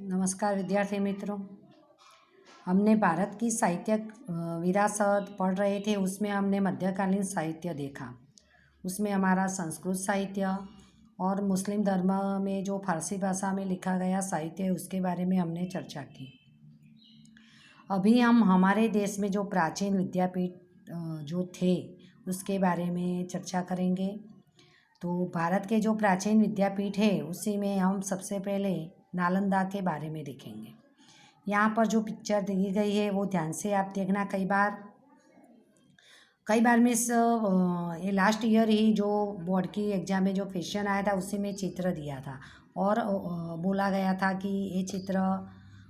नमस्कार विद्यार्थी मित्रों। हमने भारत की साहित्यिक विरासत पढ़ रहे थे। उसमें हमने मध्यकालीन साहित्य देखा। उसमें हमारा संस्कृत साहित्य और मुस्लिम धर्म में जो फारसी भाषा में लिखा गया साहित्य है उसके बारे में हमने चर्चा की। अभी हम हमारे देश में जो प्राचीन विद्यापीठ जो थे उसके बारे में चर्चा करेंगे। तो भारत के जो प्राचीन विद्यापीठ है उसी में हम सबसे पहले नालंदा के बारे में देखेंगे। यहाँ पर जो पिक्चर दी गई है वो ध्यान से आप देखना। कई बार मिस ये लास्ट ईयर ही जो बोर्ड की एग्ज़ाम में जो क्वेश्चन आया था उसी में चित्र दिया था और बोला गया था कि ये चित्र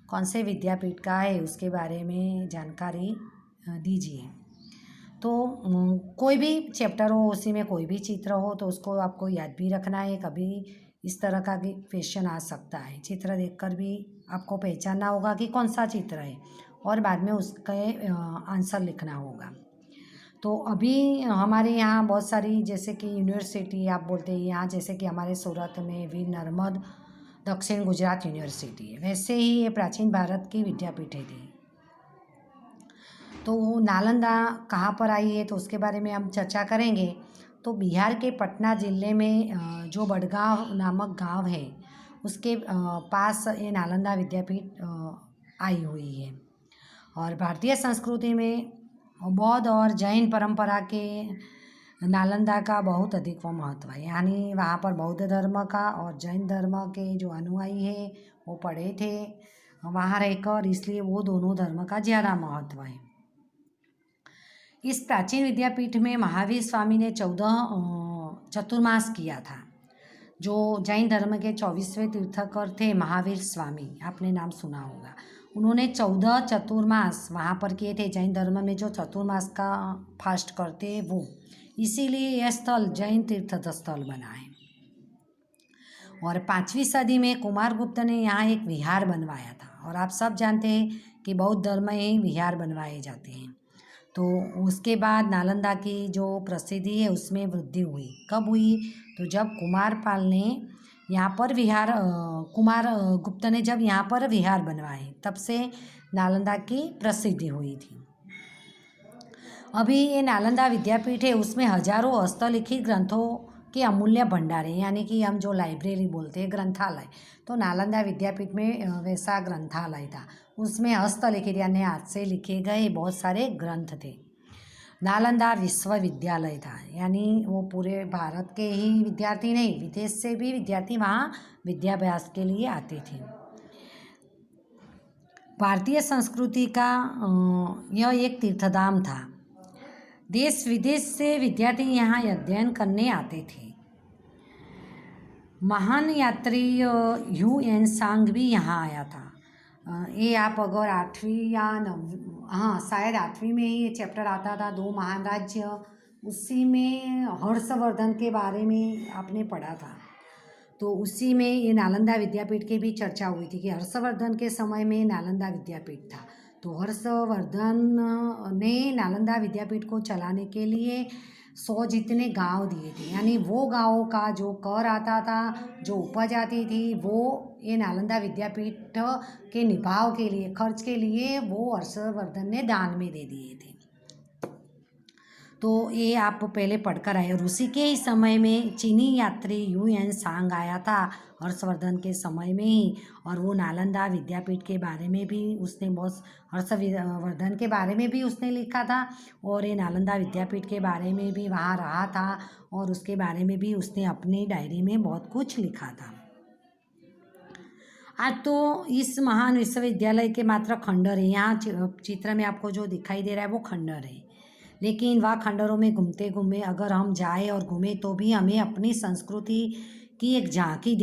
कौन से विद्यापीठ का है उसके बारे में जानकारी दीजिए। तो कोई भी चैप्टर हो उसी में कोई भी चित्र हो तो उसको आपको याद भी रखना है। कभी इस तरह का भी क्वेश्चन आ सकता है। चित्र देखकर भी आपको पहचानना होगा कि कौन सा चित्र है और बाद में उसके आंसर लिखना होगा। तो अभी हमारे यहाँ बहुत सारी जैसे कि यूनिवर्सिटी आप बोलते हैं यहाँ, जैसे कि हमारे सूरत में वीर नर्मद दक्षिण गुजरात यूनिवर्सिटी है, वैसे ही ये प्राचीन भारत की विद्यापीठ थी। तो नालंदा कहाँ पर आई है तो उसके बारे में हम चर्चा करेंगे। तो बिहार के पटना ज़िले में जो बड़गांव नामक गांव है उसके पास ये नालंदा विद्यापीठ आई हुई है। और भारतीय संस्कृति में बौद्ध और जैन परंपरा के नालंदा का बहुत अधिक महत्व है। यानी वहाँ पर बौद्ध धर्म का और जैन धर्म के जो अनुयायी है वो पढ़े थे वहाँ रहकर, इसलिए वो दोनों धर्म का ज़्यादा महत्व है। इस प्राचीन विद्यापीठ में महावीर स्वामी ने 14 चतुर्मास किया था। जो जैन धर्म के 24वें तीर्थंकर थे महावीर स्वामी, आपने नाम सुना होगा। उन्होंने 14 चतुर्मास वहाँ पर किए थे। जैन धर्म में जो चतुर्मास का फास्ट करते हैं वो, इसीलिए यह स्थल जैन तीर्थ स्थल बना है। और 5वीं सदी में कुमारगुप्त ने यहाँ एक विहार बनवाया था। और आप सब जानते हैं कि बौद्ध धर्म में ही विहार बनवाए जाते हैं। तो उसके बाद नालंदा की जो प्रसिद्धि है उसमें वृद्धि हुई। कब हुई? तो जब कुमारपाल ने यहाँ पर कुमार गुप्त ने जब यहाँ पर विहार बनवाए तब से नालंदा की प्रसिद्धि हुई थी। अभी ये नालंदा विद्यापीठ है उसमें हजारों हस्तलिखित ग्रंथों के अमूल्य भंडार है। यानी कि हम जो लाइब्रेरी बोलते हैं ग्रंथालय, तो नालंदा विद्यापीठ में वैसा ग्रंथालय था। उसमें हस्तलिखित यानी हाथ से लिखे गए बहुत सारे ग्रंथ थे। नालंदा विश्वविद्यालय था, यानी वो पूरे भारत के ही विद्यार्थी नहीं, विदेश से भी विद्यार्थी वहाँ विद्याभ्यास के लिए आते थे। भारतीय संस्कृति का यह एक तीर्थधाम था। देश विदेश से विद्यार्थी यहाँ अध्ययन करने आते थे। महान यात्री ह्यूएन सांग भी यहाँ आया था। ये आप अगर 8वीं या 9वीं, शायद 8वीं में ही ये चैप्टर आता था, 2 महान राज्य, उसी में हर्षवर्धन के बारे में आपने पढ़ा था। तो उसी में ये नालंदा विद्यापीठ की भी चर्चा हुई थी कि हर्षवर्धन के समय में नालंदा विद्यापीठ था। तो हर्षवर्धन ने नालंदा विद्यापीठ को चलाने के लिए 100 जितने गांव दिए थे। यानी वो गांवों का जो कर आता था, जो उपज आती थी, वो ये नालंदा विद्यापीठ के निभाव के लिए, खर्च के लिए वो हर्षवर्धन ने दान में दे दिए थे। तो ये आप पहले पढ़कर आए। और उसी के ही समय में चीनी यात्री ह्यूएन सांग आया था हर्षवर्धन के समय में ही। और वो नालंदा विद्यापीठ के बारे में भी उसने बहुत, हर्षवर्धन के बारे में भी उसने लिखा था और ये नालंदा विद्यापीठ के बारे में भी वहाँ रहा था और उसके बारे में भी उसने अपनी डायरी में बहुत कुछ लिखा था। आज तो इस महान विश्वविद्यालय के मात्र खंडर है। यहाँ चित्र में आपको जो दिखाई दे रहा है वो खंडर है, लेकिन वह खंडरों में घूमते घूमे अगर हम जाए और घूमें तो भी हमें अपनी संस्कृति की एक झांकी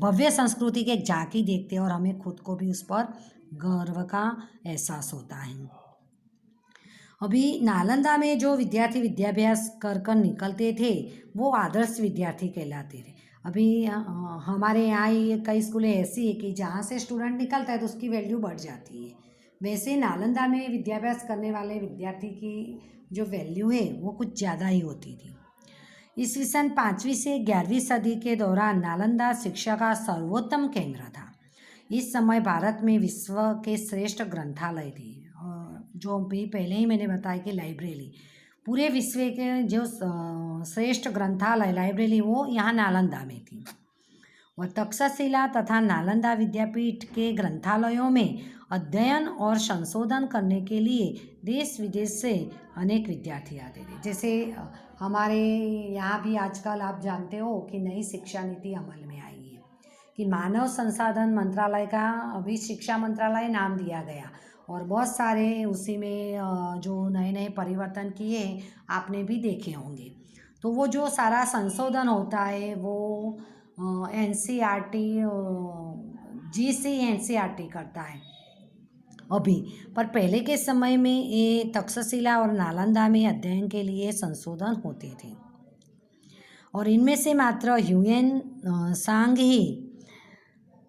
भव्य संस्कृति की एक झांकी देखते हैं और हमें खुद को भी उस पर गर्व का एहसास होता है। अभी नालंदा में जो विद्यार्थी विद्याभ्यास कर निकलते थे वो आदर्श विद्यार्थी कहलाते थे। अभी हमारे यहाँ ये कई स्कूलें ऐसी है कि जहाँ से स्टूडेंट निकलता है तो उसकी वैल्यू बढ़ जाती है। वैसे नालंदा में विद्याभ्यास करने वाले विद्यार्थी की जो वैल्यू है वो कुछ ज़्यादा ही होती थी। ईस्वी सन 5वीं से 11वीं सदी के दौरान नालंदा शिक्षा का सर्वोत्तम केंद्र था। इस समय भारत में विश्व के श्रेष्ठ ग्रंथालय थे, जो भी पहले ही मैंने बताया कि लाइब्रेरी, पूरे विश्व के जो श्रेष्ठ ग्रंथालय लाइब्रेरी वो यहाँ नालंदा में थी। और तक्षशिला तथा नालंदा विद्यापीठ के ग्रंथालयों में अध्ययन और संशोधन करने के लिए देश विदेश से अनेक विद्यार्थी आते थे। जैसे हमारे यहाँ भी आजकल आप जानते हो कि नई शिक्षा नीति अमल में आई है कि मानव संसाधन मंत्रालय का अभी शिक्षा मंत्रालय नाम दिया गया, और बहुत सारे उसी में जो नए नए परिवर्तन किए आपने भी देखे होंगे। तो वो जो सारा संशोधन होता है वो NCERT GC NCERT करता है अभी, पर पहले के समय में ये तक्षशिला और नालंदा में अध्ययन के लिए संशोधन होते थे। और इनमें से मात्र ह्यूएन सांग ही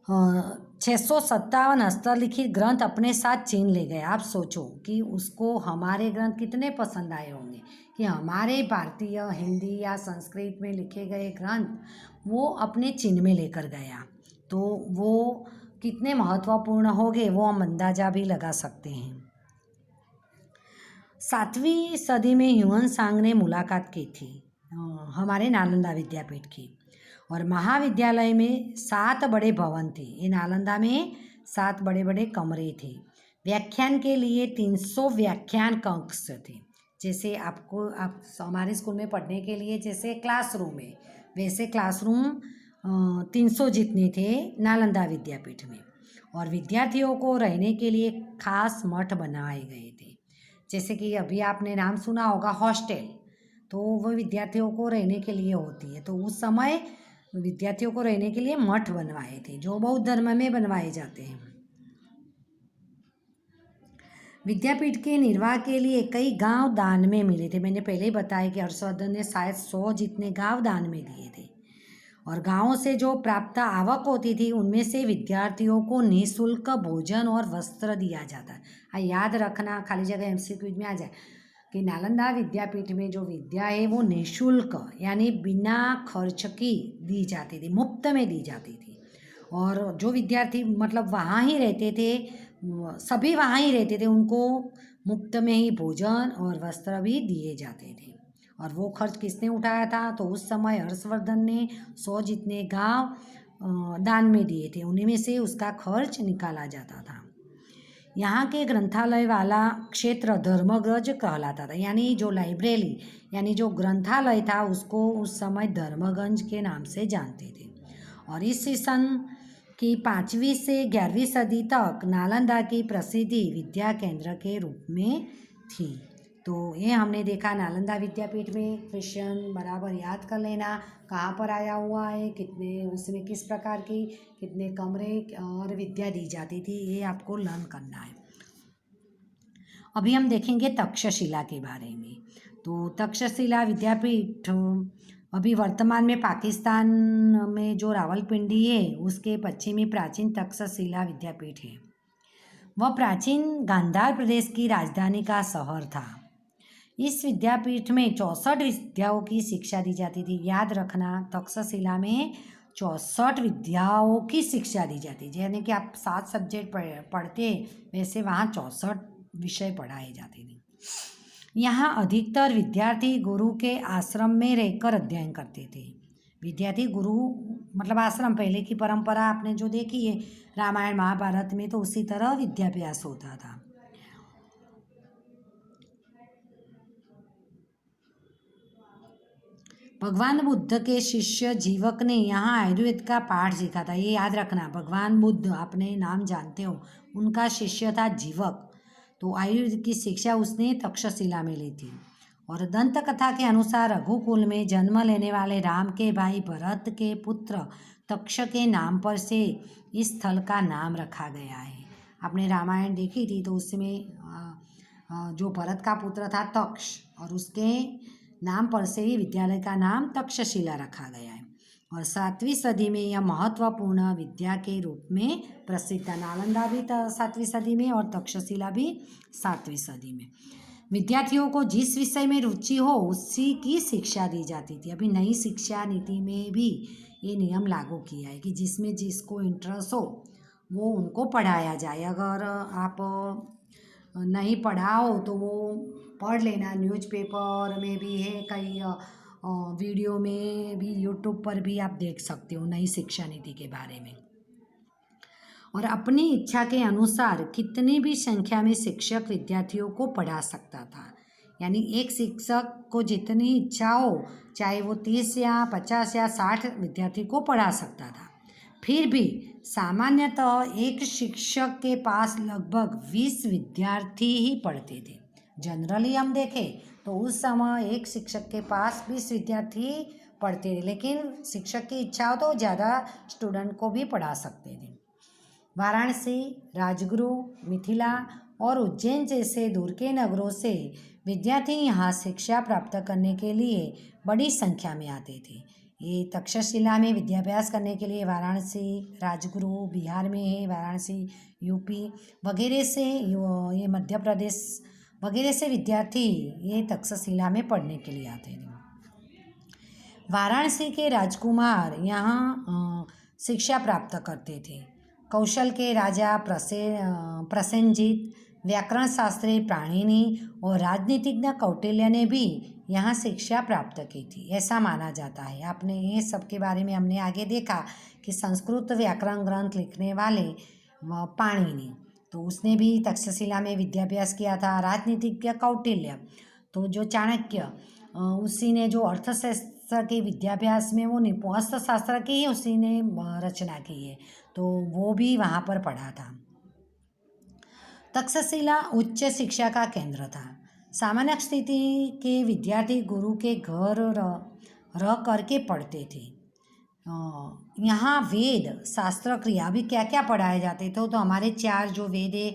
657 हस्तलिखित ग्रंथ अपने साथ चीन ले गए। आप सोचो कि उसको हमारे ग्रंथ कितने पसंद आए होंगे कि हमारे भारतीय हिंदी या संस्कृत में लिखे गए ग्रंथ वो अपने चीन में लेकर गया, तो वो कितने महत्वपूर्ण हो गए वो हम अंदाजा भी लगा सकते हैं। 7वीं सदी में ह्यूएन सांग ने मुलाकात की थी हमारे नालंदा विद्यापीठ की, और महाविद्यालय में 7 बड़े भवन थे। ये नालंदा में 7 बड़े बड़े कमरे थे। व्याख्यान के लिए 300 व्याख्यान कक्ष थे। जैसे आप हमारे स्कूल में पढ़ने के लिए जैसे क्लासरूम है, वैसे क्लासरूम 300 जितने थे नालंदा विद्यापीठ में। और विद्यार्थियों को रहने के लिए खास मठ बनाए गए थे। जैसे कि अभी आपने नाम सुना होगा हॉस्टल, तो वो विद्यार्थियों को रहने के लिए होती है। तो उस समय विद्यार्थियों को रहने के लिए मठ बनवाए थे जो बौद्ध धर्म में बनवाए जाते हैं। विद्यापीठ के निर्वाह के लिए कई गांव दान में मिले थे। मैंने पहले ही बताया कि हर्षवर्धन ने शायद 100 जितने गांव दान में दिए थे। और गांवों से जो प्राप्त आवक होती थी उनमें से विद्यार्थियों को निःशुल्क भोजन और वस्त्र दिया जाता है। याद रखना, खाली जगह MCQ में आ जाए कि नालंदा विद्यापीठ में जो विद्या है वो निःशुल्क यानी बिना खर्च की दी जाती थी, मुफ्त में दी जाती थी। और जो विद्यार्थी मतलब वहाँ ही रहते थे, सभी वहाँ ही रहते थे, उनको मुफ्त में ही भोजन और वस्त्र भी दिए जाते थे। और वो खर्च किसने उठाया था? तो उस समय हर्षवर्धन ने 100 जितने गांव दान में दिए थे, उन्हीं में से उसका खर्च निकाला जाता था। यहाँ के ग्रंथालय वाला क्षेत्र धर्मगंज कहलाता था, यानी जो लाइब्रेरी यानी जो ग्रंथालय था उसको उस समय धर्मगंज के नाम से जानते थे। और इस सन की 5वीं से 11वीं सदी तक नालंदा की प्रसिद्धि विद्या केंद्र के रूप में थी। तो ये हमने देखा नालंदा विद्यापीठ में। क्वेश्चन बराबर याद कर लेना, कहाँ पर आया हुआ है, कितने उसमें किस प्रकार की कितने कमरे और विद्या दी जाती थी, ये आपको लर्न करना है। अभी हम देखेंगे तक्षशिला के बारे में। तो तक्षशिला विद्यापीठ अभी वर्तमान में पाकिस्तान में जो रावलपिंडी है उसके पश्चिमी प्राचीन तक्षशिला विद्यापीठ है। वह प्राचीन गांधार प्रदेश की राजधानी का शहर था। इस विद्यापीठ में 64 विद्याओं की शिक्षा दी जाती थी। याद रखना, तक्षशिला में 64 विद्याओं की शिक्षा दी जाती है, यानी कि आप 7 सब्जेक्ट पढ़ते वैसे वहाँ 64 विषय पढ़ाए जाते थे। यहाँ अधिकतर विद्यार्थी गुरु के आश्रम में रहकर अध्ययन करते थे। विद्यार्थी गुरु मतलब आश्रम, पहले की परंपरा आपने जो देखी है रामायण महाभारत में, तो उसी तरह विद्याभ्यास होता था। भगवान बुद्ध के शिष्य जीवक ने यहाँ आयुर्वेद का पाठ सीखा था। ये याद रखना, भगवान बुद्ध अपने नाम जानते हो, उनका शिष्य था जीवक। तो आयुर्वेद की शिक्षा उसने तक्षशिला में ली थी। और दंत कथा के अनुसार रघुकुल में जन्म लेने वाले राम के भाई भरत के पुत्र तक्ष के नाम पर से इस स्थल का नाम रखा गया है। आपने रामायण देखी थी तो उसमें जो भरत का पुत्र था तक्ष, और उसके नाम पर से ही विद्यालय का नाम तक्षशिला रखा गया है। और 7वीं सदी में यह महत्वपूर्ण विद्या के रूप में प्रसिद्ध था। नालंदा भी 7वीं सदी में और तक्षशिला भी 7वीं सदी में। विद्यार्थियों को जिस विषय में रुचि हो उसी की शिक्षा दी जाती थी। अभी नई शिक्षा नीति में भी ये नियम लागू किया है कि जिसमें जिसको इंटरेस्ट हो वो उनको पढ़ाया जाए। अगर आप नहीं पढ़ा हो तो वो पढ़ लेना, न्यूज़पेपर में भी है, कई वीडियो में भी, यूट्यूब पर भी आप देख सकते हो नई शिक्षा नीति के बारे में। और अपनी इच्छा के अनुसार कितनी भी संख्या में शिक्षक विद्यार्थियों को पढ़ा सकता था। यानी एक शिक्षक को जितनी इच्छा हो, चाहे वो 30 या 50 या 60 विद्यार्थी को पढ़ा सकता था। फिर भी सामान्यतः एक शिक्षक के पास लगभग 20 विद्यार्थी ही पढ़ते थे। जनरली हम देखें तो उस समय एक शिक्षक के पास 20 विद्यार्थी पढ़ते थे, लेकिन शिक्षक की इच्छा हो तो ज़्यादा स्टूडेंट को भी पढ़ा सकते थे। वाराणसी, राजगृह, मिथिला और उज्जैन जैसे दूर के नगरों से विद्यार्थी यहाँ शिक्षा प्राप्त करने के लिए बड़ी संख्या में आते थे। ये तक्षशिला में विद्याभ्यास करने के लिए वाराणसी, राजगृह बिहार में है, वाराणसी यूपी वगैरह से, ये मध्य प्रदेश वगैरह से विद्यार्थी ये तक्षशिला में पढ़ने के लिए आते थे। वाराणसी के राजकुमार यहाँ शिक्षा प्राप्त करते थे। कौशल के राजा प्रसेनजीत, व्याकरण शास्त्री प्राणिनि और राजनीतिज्ञ कौटिल्य ने भी यहाँ शिक्षा प्राप्त की थी, ऐसा माना जाता है। आपने ये सब के बारे में हमने आगे देखा कि संस्कृत व्याकरण ग्रंथ लिखने वाले पाणिनि, तो उसने भी तक्षशिला में विद्याभ्यास किया था। राजनीतिज्ञ कौटिल्य, तो जो चाणक्य, उसी ने जो अर्थशास्त्र के विद्याभ्यास में वो निपुण, अर्थशास्त्र की ही उसी ने रचना की है, तो वो भी वहाँ पर पढ़ा था। तक्षशिला उच्च शिक्षा का केंद्र था। सामान्य स्थिति के विद्यार्थी गुरु के घर रह करके पढ़ते थे। यहाँ वेद, शास्त्र, क्रिया भी क्या क्या पढ़ाए जाते थे, तो हमारे 4 जो वेद है,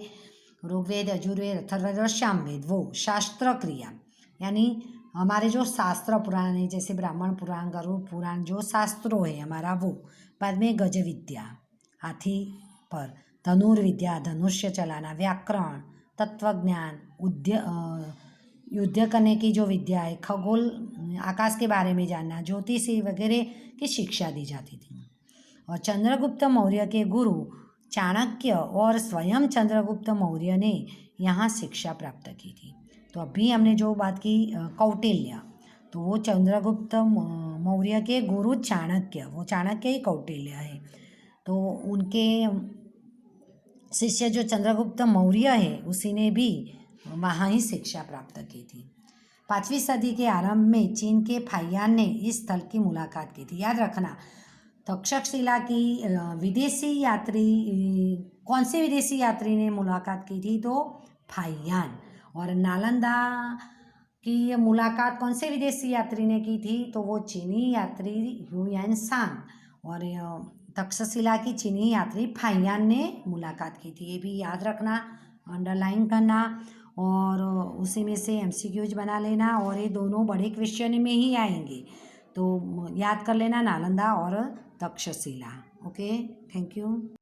ऋग्वेद, यजुर्वेद, अथर्ववेद और सामवेद, वो शास्त्र क्रिया यानी हमारे जो शास्त्र पुराण है, जैसे ब्राह्मण पुराण, गरुड़ पुराण, जो शास्त्रों है हमारा वो। बाद में गज विद्या, हाथी पर, धनुर्विद्या, धनुष्य चलाना, व्याकरण, तत्वज्ञान, युद्ध करने की जो विद्या है, खगोल, आकाश के बारे में जानना, ज्योतिषी वगैरह की शिक्षा दी जाती थी। और चंद्रगुप्त मौर्य के गुरु चाणक्य और स्वयं चंद्रगुप्त मौर्य ने यहाँ शिक्षा प्राप्त की थी। तो अभी हमने जो बात की कौटिल्य, तो वो चंद्रगुप्त मौर्य के गुरु चाणक्य, वो चाणक्य ही कौटिल्य है। तो उनके शिष्य जो चंद्रगुप्त मौर्य है, उसी ने भी वहाँ ही शिक्षा प्राप्त की थी। 5वीं सदी के आरंभ में चीन के फाहियान ने इस स्थल की मुलाकात की थी। याद रखना, तक्षशिला की विदेशी यात्री, कौन से विदेशी यात्री ने मुलाकात की थी, तो फाहियान। और नालंदा की मुलाकात कौन से विदेशी यात्री ने की थी, तो वो चीनी यात्री ह्यूएन और तक्षशिला की चीनी यात्री फाहियान ने मुलाकात की थी। ये भी याद रखना, अंडरलाइन करना, और उसी में से MCQs बना लेना, और ये दोनों बड़े क्वेश्चन में ही आएंगे, तो याद कर लेना नालंदा और तक्षशिला। Okay, thank you.